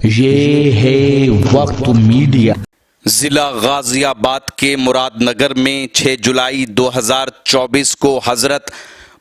ये है वक्त मीडिया। जिला गाजियाबाद के मुरादनगर में 6 जुलाई 2024 को हजरत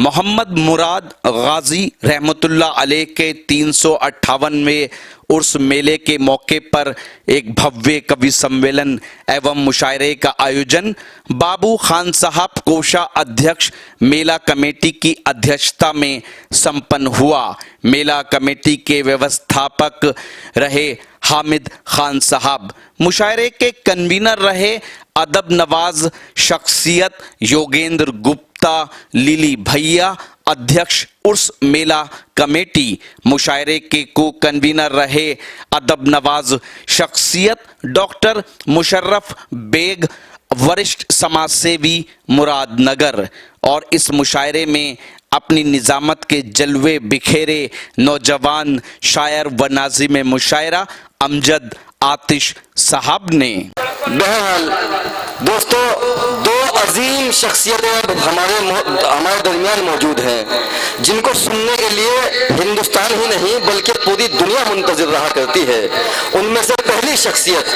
मोहम्मद मुराद गाजी रहमतुल्लाह अलैह के 358वें उर्स मेले के मौके पर एक भव्य कवि सम्मेलन एवं मुशायरे का आयोजन बाबू खान साहब कोषा अध्यक्ष मेला कमेटी की अध्यक्षता में संपन्न हुआ। मेला कमेटी के व्यवस्थापक रहे हामिद खान साहब, मुशायरे के कन्वीनर रहे अदब नवाज शख्सियत योगेंद्र गुप्ता लिली भैया, अध्यक्ष उर्स मेला कमेटी। मुशायरे के को कन्वीनर रहे अदब नवाज शख्सियत डॉक्टर मुशर्रफ बेग, वरिष्ठ समाज सेवी मुरादनगर। और इस मुशायरे में अपनी निजामत के जलवे बिखेरे नौजवान शायर व नाज़िम मुशायरा अमजद आतिश साहब ने। बहरहाल दोस्तों, दो अजीम शख्सियतें हमारे दरमियान मौजूद हैं जिनको सुनने के लिए हिंदुस्तान ही नहीं बल्कि पूरी दुनिया मुंतजिर रहा करती है। उनमें से पहली शख्सियत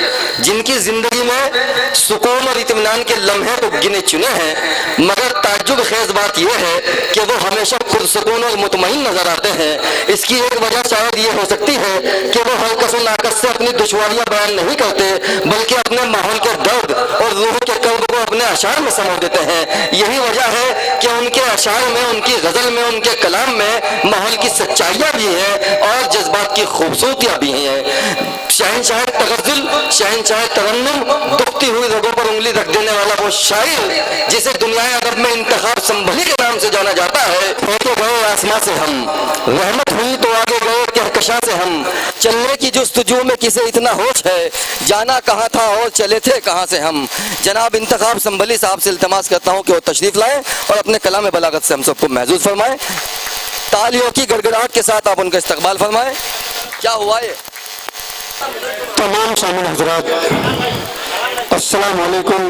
जिनकी जिंदगी में सुकून और इत्मीनान के लम्हे तो गिने चुने हैं, मगर ताज्जुब खेज बात यह है कि वो हमेशा पुरसुकून और मुतमईन नजर आते हैं। इसकी एक वजह शायद ये हो सकती है कि वो हल्कस और नाकस से अपनी दुश्वारियां बयान नहीं करते बल्कि अपने माहौल के दर्द और रूह के कर्ब को अपने अशार में समझ देते हैं। यही वजह है कि उनके अशार में, उनकी गजल में, उनके कलाम में माहौल की सच्चाइयां भी हैं और जज्बात की खूबसूरतियां भी हैं। शहंशाह तगज़ुल, शहंशाह तरन्नुम, दुखती हुई रगों पर उंगली रख देने वाला वो शायर जिसे दुनिया अदब में इंतखाब संभली के नाम से जाना जाता है। फेंके गए आसमां से हम, रहमत हुई तो आगे गए कहकशां से हम। चलने की जुस्तजू में किसे इतना होश है, जाना कहाँ था और चले थे कहाँ से हम। जनाब इंतखाब संभली साहब से इल्तमास करता हूँ कि वो तशरीफ लाएं और अपने कलाम बलागत से हम सबको महजूज फरमाएं। तालियों की गड़गड़ाहट के साथ आप उनका इस्तकबाल फरमाएं। क्या हुआ ये? तमाम सामीन हजरात, अस्सलाम वालेकुम।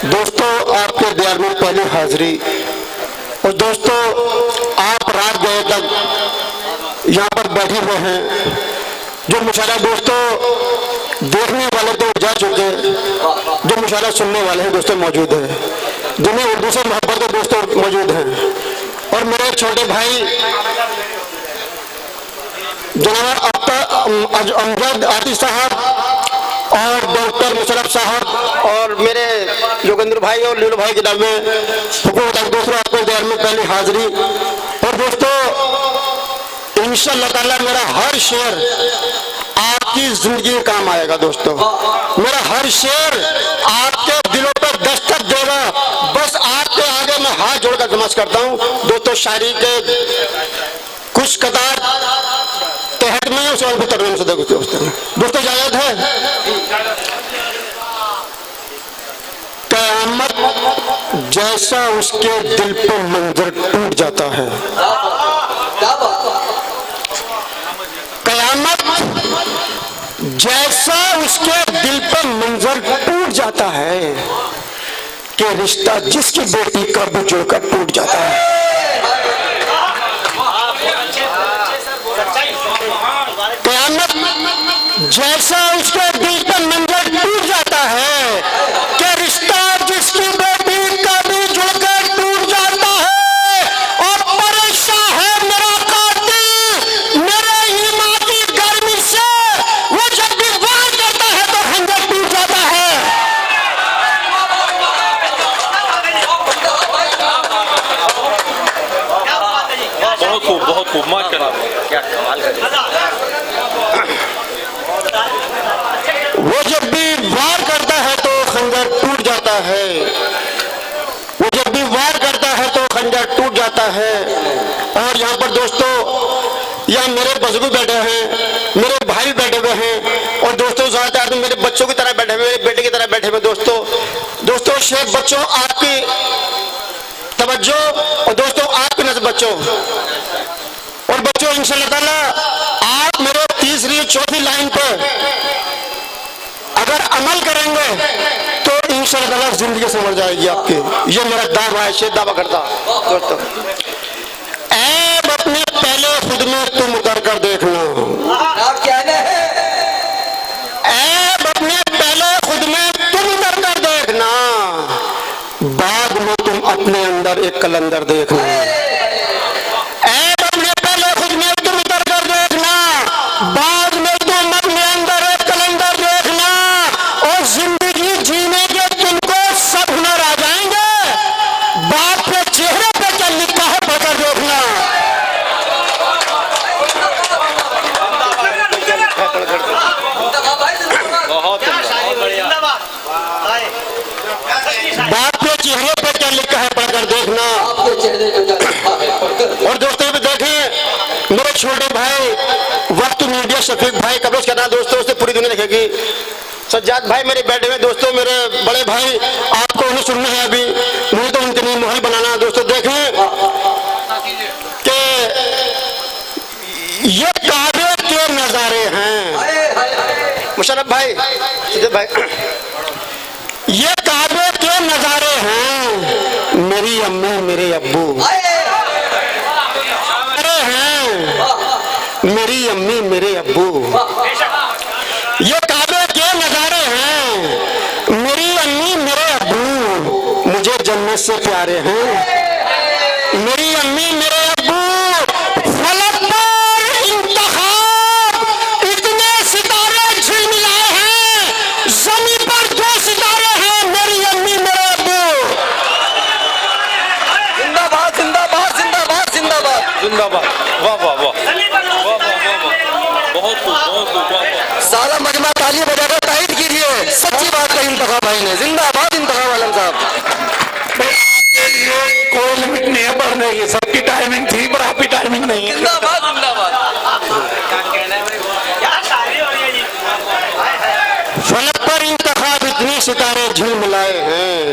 दोस्तों, आपके दयार में पहली हाजिरी। और दोस्तों, आप रात गए तक यहाँ पर बैठे हुए हैं। जो मुशायरा दोस्तों देखने वाले तो जा चुके, जो मुशायरा सुनने वाले हैं दोस्तों मौजूद हैं, जिन्हें उर्दू से मोहब्बत के दोस्तों मौजूद हैं। और मेरे छोटे भाई जनाब अमजद आतिश साहब और डॉक्टर मुशर्रफ साहब और मेरे योगेंद्र भाई और लीलू भाई जनाब में दोस्तों आपको देर में पहली हाजिरी। और दोस्तों, इंशाअल्लाह ताला मेरा हर शेर आपकी जिंदगी में काम आएगा। दोस्तों, मेरा हर शेर आपके दिलों पर दस्तक देगा। बस आपके आगे मैं हाथ जोड़कर नमाज करता हूँ। दोस्तों, शायरी के कुछ कतार तहत में उसे और भी तरमीम से दोस्तों इजाजत है। क़यामत जैसा उसके दिल पे मंजर टूट जाता है, क़यामत जैसा उसके दिल पे मंजर टूट जाता है कि रिश्ता जिसकी बेटी का भी जुड़कर टूट जाता है। क़यामत जैसा उसके दिल पर मंजर टूट जाता है कि रिश्ता जिसकी बेटी का भी जुड़कर टूट जाता है। और परेशान है मेरा कातिल मेरे ईमान की गर्मी से, वो जब भी वार करता है तो खंजर टूट जाता है। बहुत खूब माशाअल्लाह, क्या कमाल का। वो जब भी वार करता है तो खंजर टूट जाता है, वो जब भी वार करता है तो खंजर टूट जाता है। और यहाँ पर दोस्तों, यहाँ मेरे बुजुर्ग बैठे हैं, मेरे भाई बैठे हुए हैं और दोस्तों ज़्यादातर मेरे बच्चों की तरह बैठे हुए, मेरे बेटे की तरह बैठे हुए। दोस्तों शेख बच्चों आपकी तवज्जो और दोस्तों आपकी नज़र बच्चों और बच्चों, इंशाअल्लाह ताला आप मेरे तीसरी चौथी लाइन पर अगर अमल करेंगे तो इंशाअल्लाह ताला जिंदगी संवर जाएगी आपकी। ये मेरा दावा है, शेर दावा करता दोस्तों। ऐब अपने पहले खुद में तुम उतर कर देखना, अपने अंदर एक कलंदर देखना, ऐब अपने पहले खुद में तुम उतर कर देखना, बाद में तुम अपने अंदर एक कलंदर देखना, और जिंदगी जीने के तुमको सब हुनर आ जाएंगे। बाप के चेहरे पे क्या लिखा है पढ़कर देखना। बहुत बढ़िया। बाप के चेहरे पे क्या लिखा है पढ़कर देखना। और दोस्तों भी देखें, मेरे छोटे भाई वक्त मीडिया शफीक भाई कब्ज करना दोस्तों, उससे पूरी दुनिया देखेगी। सज्जाद भाई मेरे बैठे हुए दोस्तों, मेरे बड़े भाई, आपको उन्हें सुनना है अभी, मुझे तो उनके लिए माहौल बनाना। दोस्तों देखें कि ये काबे के नजारे हैं, मुशर्रफ भाई, भाई, ये काबे के नजारे हैं, मेरी अम्मी मेरे अब्बू अरे हैं, मेरी अम्मी मेरे अब्बू, ये काबे के नजारे हैं, मेरी अम्मी मेरे अब्बू मुझे जन्नत से प्यारे हैं, मेरी अम्मी मेरे अब्बू। फलक पर इंतखाब इतने सितारे झिलमिलाए हैं, जमीन पर दो सितारे हैं, मेरी अम्मी मेरे अब्बू। जिंदाबाद जिंदाबाद जिंदाबाद जिंदाबाद जिंदाबाद। वाह वाह वाह वाह वाह वाह, बहुत खूब बहुत खूब, वाह वाह। सारा मजमा ताली बजाकर तारीफ कीजिए, सच्ची बात कही इंतखा भाई ने। जिंदाबाद इंतखा आलम साहब। कोई लिमिट नहीं है पढ़ने की, सबकी टाइमिंग थी पर आपकी टाइमिंग नहीं है। जिंदाबाद जिंदाबाद। फलक पर इंतखाब इतने सितारे झिलमिलाए हैं,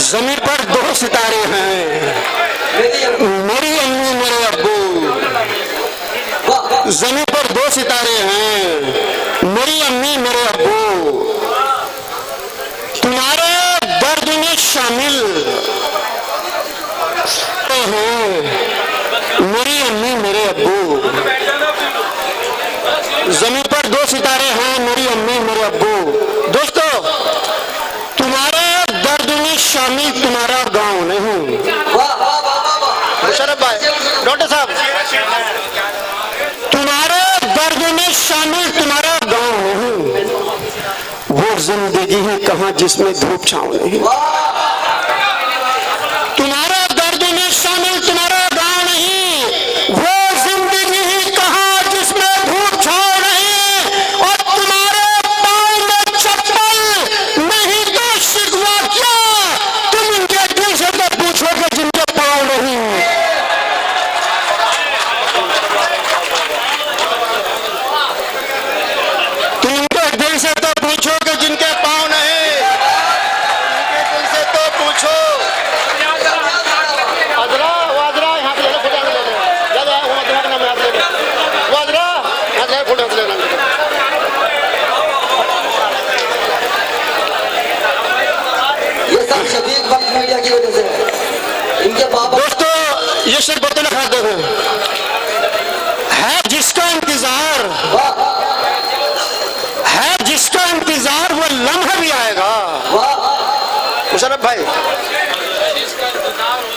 जमीन पर दो सितारे हैं, मेरी अम्मी मेरे अब्बू। जमीन पर दो सितारे हैं, मेरी अम्मी मेरे अब्बू। तुम्हारे दर्द में शामिल हैं, मेरी अम्मी मेरे अब्बू। जमीन पर दो सितारे हैं, मेरी अम्मी मेरे अब्बू। दोस्तों तुम्हारे दर्द में शामिल तुम्हारा गांव नहीं। मुशर्रफ भाई, डॉक्टर साहब, तुम्हारे दर्द में शामिल तुम्हारा गांव नहीं, वो जिंदगी है कहाँ जिसमें धूप छांव नहीं। तुम्हारा दर्द में शामिल तुम्हारा गांव नहीं, वो जिंदगी ही कहाँ जिसमें धूप छांव नहीं। और तुम्हारे पाँव में चप्पल नहीं तो शिकवा क्या, तुम उनके दिल से तो पूछोगे जिनके पाँव नहीं। तुम उनके दिल से तो पूछोगे जिनके पाँव नहीं, उनके दिल से तो पूछो। अदरा वो अदरा यहाँ पे ले फोटो ले ले, ज्यादा वो अदरा का नाम याद ले ले, वो अदरा यहाँ ले फोटो ले ले। ये सब शफीक वक्त मीडिया की वजह से, इनके बाबा। दोस्तों ये सिर्फ बर्तन खा देखो, है जिसका इंतजार, है जिसका इंतजार वो लम्हा भी आएगा। मुशर्रफ भाई,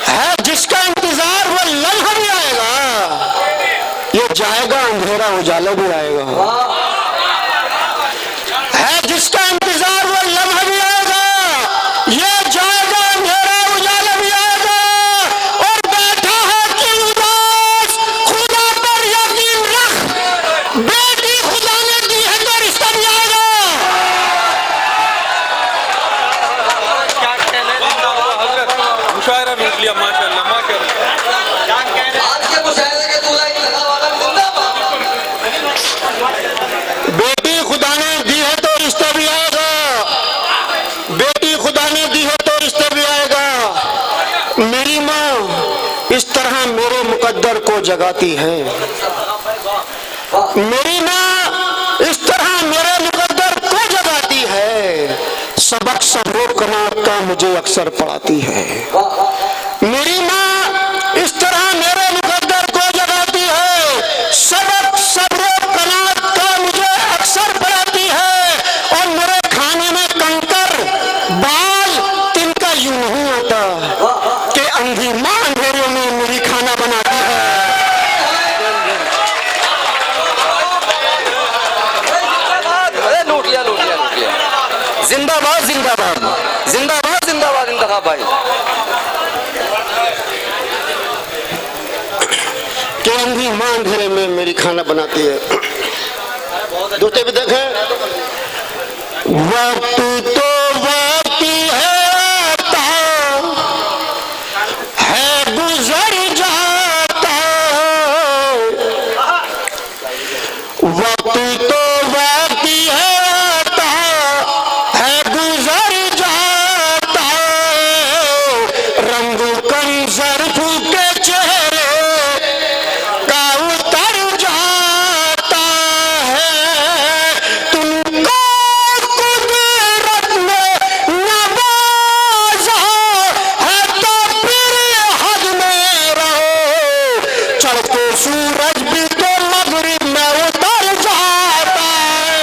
है जिसका इंतजार वो लम्हा भी आएगा, ये जाएगा अंधेरा उजाला भी आएगा। है जिसका इंतजार वो लम्हा भी आएगा, ये जाएगा अंधेरा उजाला भी आएगा। और बैठा है कि उदास, खुदा पर यकीन रख, बेटी खुदा ने दी है तो रिश्ता भी आएगा। मुशायरा मिल लिया, माशाल्लाह माशाल्लाह। आज के मुशायरे के दूल्हा इंतखा आलम जिंदाबाद। बेटी खुदा ने दी है तो रिश्ता भी आएगा, बेटी खुदा ने दी है तो रिश्ता भी आएगा। मेरी माँ इस तरह मेरे मुकद्दर को जगाती है, मेरी माँ इस तरह मेरे मुकद्दर को जगाती है, सबक सब्र कनात का मुझे अक्सर पढ़ाती है। मेरी माँ इस तरह मेरे मुकद्दर को जगाती है, सबक सब्र कनात का मुझे अक्सर पढ़ाती हाँ भाई। कि अंधी मां अंधेरे में मेरी खाना बनाती है। दोस्तों भी देखें, वक्त तो वक्त है गुजर जाता है, वक्त तो वक्त है गुजर जाता है, रंग कंजर फूके चेहरे का उतर जाता है, तुमको कुदरत ने नवाजा है तो फिर हद में रहो, चढ़ते सूरज भी तो मगरिब में उतर जाता है।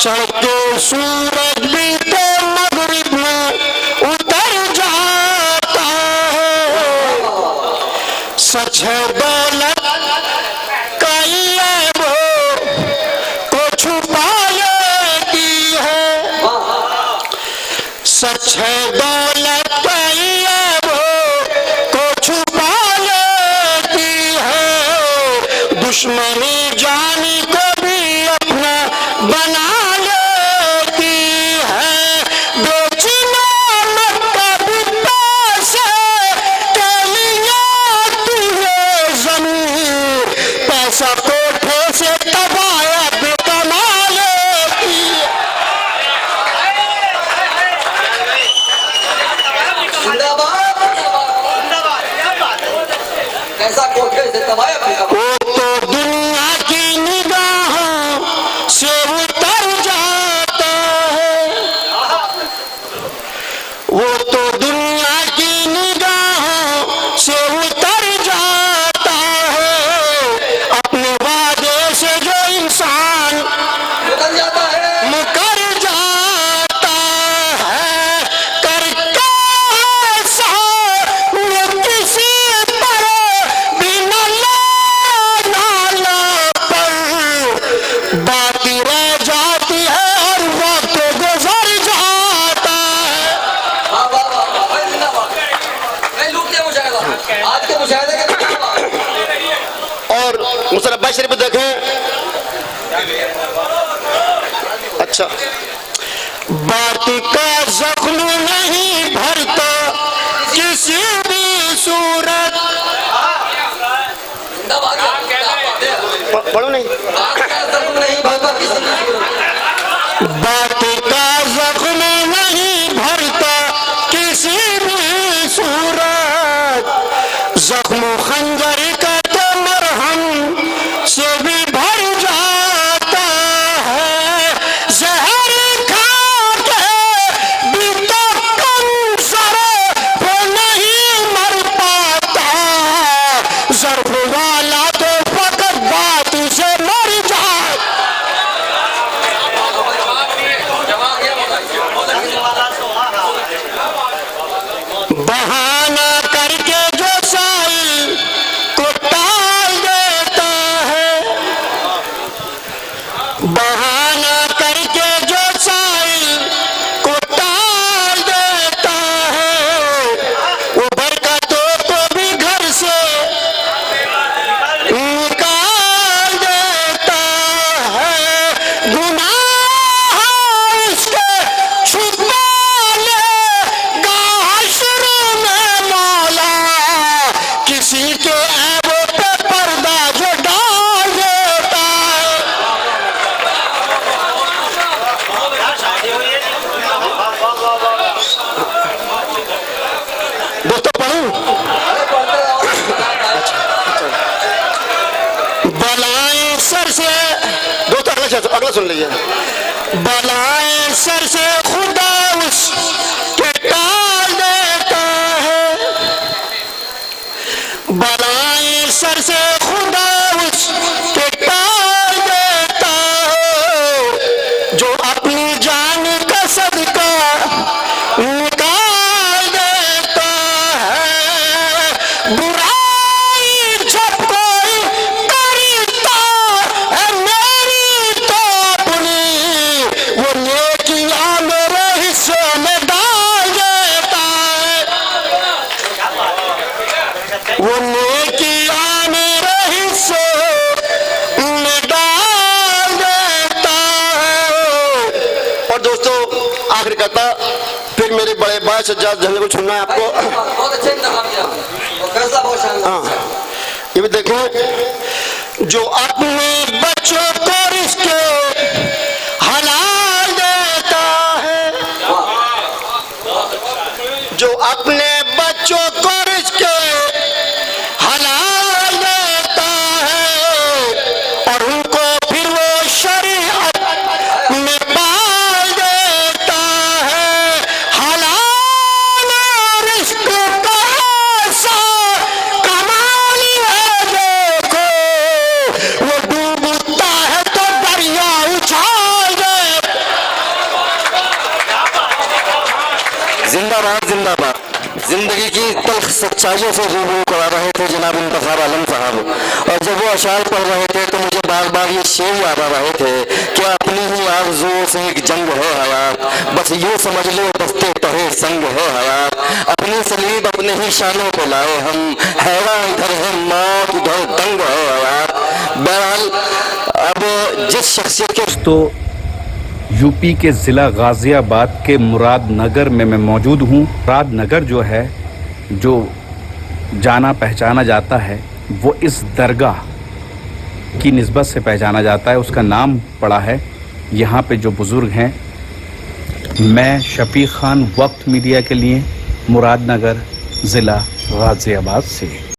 चढ़ते सूरज भी तो मगरिब में उतर जाता है, सच है दौलत का ये वो को छुपा लेती है, सच है दौलत का ये वो को छुपा लेती है, दुश्मनी जानी को भी अपना बना लेती है, बेचना मत कभी पैसे के लिए तुझे जमीन, पैसा कोठे से तबाया भी कमा लेती है। कैसा कोठे से तबाया वो तो दुनिया की निगाहों से उतर जाता है, वो तो दुनिया की निगाहों से उतर जाता है, अपने वादे से जो इंसान निकल जाता है। मुकर जाता है, करके ऐसा वो किसी पर भी न लेना पर बाकी रह जाती है और वक्त गुजर जाता है। वाह वाह वाह वाह, भाई जिंदाबाद। भाई लूट दिया मुशाहिदा, आज के मुशाहिदे के और मुसरब्बा शरीफ देखें, अच्छा, बात का जख्म नहीं भरता किसी भी सूरत, जिंदाबाद है। पढ़ो नहीं, बात का जख्म नहीं भरता किसी की सूरत। बात का जख्म नहीं भरता किसी भी सूरत, जख्म खंजर का तो मरहम से भी भर जाता है, जहर खा के भी तो कंसर वो नहीं मर पाता, जर्फ वाला तो फकत बात से मर जाता। बहाना करके जो साइल को टाल देता है, बहाना करके जो साइल को टाल देता है, वो बरकतों को भी घर से निकाल देता है, गुनाह उसके छुपा लेगा हश्र में मौला, किसी के ऐबों पे पर्दा जो डाल देता है। दोस्तों पढ़ूं, बलाएं सर से, दोस्तों अगला सुन लीजिए, बलाएं सर से खुदा उसके टाल देता है, बलाएं सर से खुदा उसके टाल देता है, जो अपनी जान का सदका निकाल देता है, बुराई जब कोई फिर कहता, फिर मेरे बड़े भाई सज्जाद झंडे को सुनना है आपको। बहुत अच्छे फैसला बहुत शानदार। हाँ, ये भी देखें, जो अपने बच्चों को रिश्ते हलाल देता है, जो अपने बच्चों को रिश्ते हलाल देता है और उनको फिर वो शरीयत में पाल देता है। हलाल रिश्ते का ऐसा कमाल है, देखो वो डूबता है तो दरिया उछाल दे। जिंदाबाद जिंदाबाद। जिंदगी की तल्ख सच्चाइयों से रूबरू करा रहे थे जनाब इंतखाब आलम साहब, और जब वो अशार पढ़ रहे थे तो मुझे बार बार ये शेर याद आ रहे थे कि अपनी ही आरज़ुओं से एक जंग है हयात, बस यूँ समझ लो बस्ते तहे संग है हयात, अपनी सलीब अपने ही शानों पे लाए हम, हैरान इधर है मौत उधर दंग है हयात। बहरहाल अब जिस शख्सियत के तो यूपी के ज़िला गाज़ियाबाद के मुरादनगर में मैं मौजूद हूँ। मुरादनगर जो है, जो जाना पहचाना जाता है, वो इस दरगाह की निस्बत से पहचाना जाता है, उसका नाम पड़ा है यहाँ पे जो बुज़ुर्ग हैं। मैं शफीक खान, वक्त मीडिया के लिए, मुरादनगर ज़िला गाज़ियाबाद से।